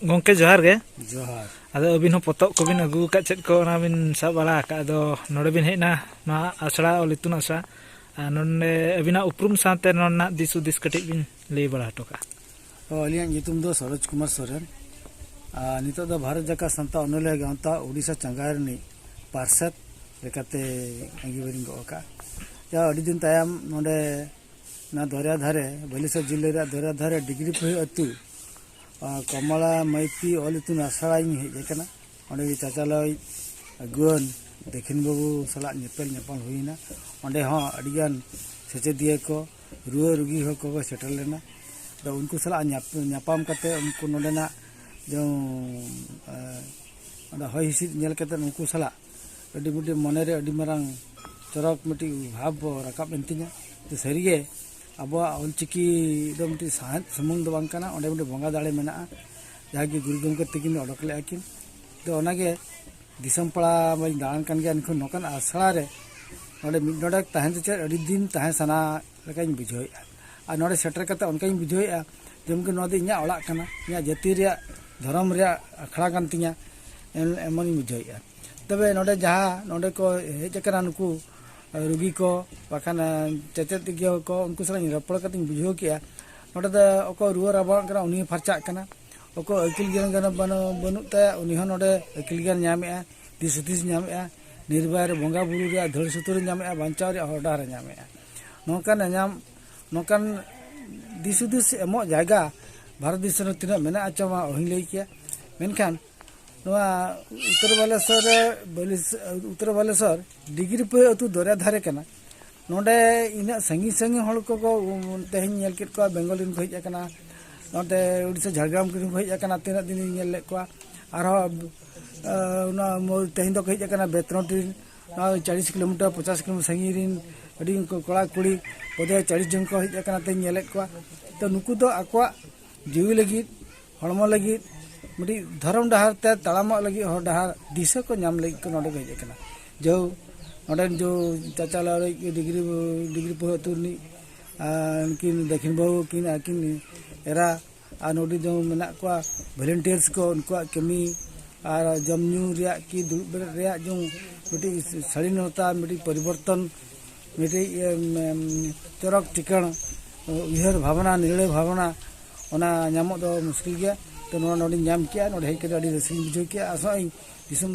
गोंके जोहार गे जोहार अदो अबिन हो पतक को बिन अगु का चेत को ना बिन सब बड़ा का अदो नोडे बिन हेना ना आसड़ा ओ लितुन आसड़ा नोंडे अबिना उपरुम साथे नोना दिस उदिस कटिक बिन लई बड़ा हटोका अलियां nyutum do सरोज कुमार सोरेन नितो दो भारत जाका संता अनुले गांता ओडिसा चंगारनी पार्षद लेकाते अंगीवरिंग ओका या अडी दिन तायम नोडे ना दरिया धारे बलिसर जिल्ले रे दरिया धारे डिग्री पे अतु कमला मैती ओलितुन आसड़ाई हेजना ओंडे चाचालय अगुन देखिन बाबू सला नेपेल नेपाल हुईना ओंडे हां अडिगान सेचेदिए को रुआ रुगी हो को सेटल लेना तो उनको सला न्यापाम करते उनको नोडेना जो हय हिसिद नेल करते उनको सला अडी मुडी मने रे अडी मारांग चरक मिटी भाव राकाब एंतिना तो सरिगे अब ऑलचिकी दो मिटी साहत समुंग दो बांकना ओंडे मिटी बंगा दाड़े मेना जागी गुरु गमके तकिन ओडकले आकिन तो ओनागे दिसम पड़ा मई दान कान गया इनको नोकन आसड़ा रे नोडे मिड नोडक तहन चे अडी दिन तहन सना लेकाइन बुझोय आ नोडे सेटर करते उनकाइन बुझोय जेमके नोदे इया ओळा कना इया जाति रे धर्म रे अखड़ा कान तिया एमनी बुझोय तबे नोडे जहा नोडे को हेज कना नुकु रुगी को बाखान चेचेत गियो को उनको सला रपड़ कतिन बुझो किया नोडे द ओको रुआ राबा कना उनी फरचा कना ओको अकिल ज्ञान गना बनुते उनी हो नोडे अकिल ज्ञान ᱧᱟᱢᱮᱜᱼᱟ दिस दिस ᱧᱟᱢᱮᱜᱼᱟ निर्भय बंगा बुरु रे धड़ सुतुर ᱧᱟᱢᱮᱜᱼᱟ बांचाव रे हरडा रे ᱧᱟᱢᱮᱜᱼᱟ नोकान दिस दिस एमो जायगा भारत दिस रे तिना मेना आचमा ओहि लई किया मेनखान नोआ उत्तर बालेश्वर डिग्री पे अतु दरिया धारे कना नोडे इना संगी संगी हल को तेहन नेल केट को बेंगलिन को हेज कना नोडे उड़ीसा झारग्राम को हेज कना तीना दिन नेल ले को आरो ना तेहन दो हेज कना बेतनटी 40 किलोमीटर 50 किलोमीटर संगी रिन अडी कोड़ा कुड़ी पदे 40 जन को हेज कना ते नेल को तो नुकु दो आक्वा जीवी लगी हड़मो लगी मिडी धर्म डहार ते तड़ाम लगी हर डहार दिशा को नाम लगी को नोडे हेज कना जो नोडे जो चाचाला डिग्री पे तुरनी किन दक्षिण बाबू किन आकिन एरा आ नोडी जो मेना को वॉलंटियर्स को उनको कमी और जमन्यू रिया की दुब रिया जो मिटी शालीनता मिटी परिवर्तन मिटी चरक टिकण उहर भावना निर्णय भावना ओना नामो दो मुश्किल गया तो नोडी नाम किया नोडी हेज के अडी रसी बुझो किया आसाई दिसम